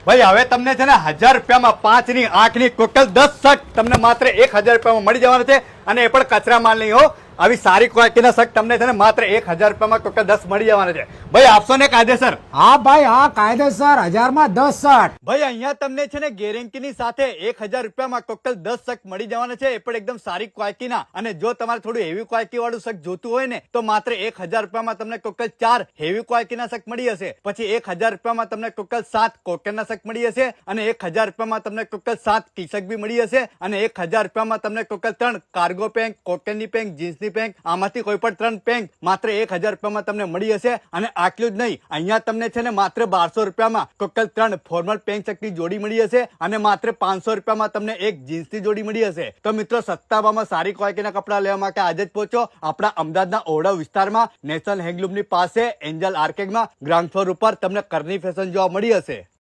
ભાઈ હવે તમને છે ને 1000 રૂપિયામાં 5 ની 8 ની ટોટલ 10 શર્ટ તમને માત્ર 1000 રૂપિયામાં મળી જવાના છે અને એ પણ કચરા માલ નહીં હો. આવી સારી ક્વોલિટીના શર્ટ તમને છે ને માત્ર 1000 રૂપિયામાં ટોટલ 10 મળી જવાના છે. ભાઈ આપશો ને કાયદેસર? હા ભાઈ હા કાયદેસર 1000 માં 10 શર્ટ. ભાઈ અહીંયા તમને છે ને ગેરંટીની સાથે 1000 રૂપિયામાં ટોટલ 10 શર્ટ મળી જવાના છે, એ પણ એકદમ સારી ક્વોલિટીના. અને જો તમારે થોડું હેવી ક્વોલિટી વાળું શર્ટ જોતું હોય ને તો માત્ર 1000 રૂપિયામાં તમને ટોટલ 4 હેવી ક્વોલિટીના શર્ટ મળી હશે. પછી 1000 રૂપિયામાં તમને ટોટલ 7 કોટનના શર્ટ મળી હશે અને 1000 રૂપિયામાં તમને ટોટલ 7 ટી શર્ટ બી મળી હશે અને 1000 રૂપિયામાં તમને ટોટલ 3 કાર્ગો પેન્ટ, કોટનની પેન્ટ, જીન્સની પેન્ટ, આમાંથી કોઈ પણ 3 પેન્ટ માત્ર 1000 રૂપિયામાં તમને મળી હશે. અને આટલું જ નહીં, અહીંયા તમને છે ને માત્ર 1200 રૂપિયામાં ટોટલ 3 ફોર્મલ પેન્ટ શર્ટની જોડી મળી હશે અને માત્ર 500 રૂપિયામાં તમને એક જીન્સની જોડી મળી હશે. તો મિત્રો સસ્તા ભાવમાં સારી ક્વોલિટીના કપડા લેવા માટે આજે જ પહોંચો આપણા અમદાવાદના ઓરડા વિસ્તારમાં નેશનલ હેન્ડલૂમની પાસે એન્જલ આર્કેડમાં ગ્રાઉન્ડ ફ્લોર ઉપર તમને કરની ફેશન જોવા મળી હશે.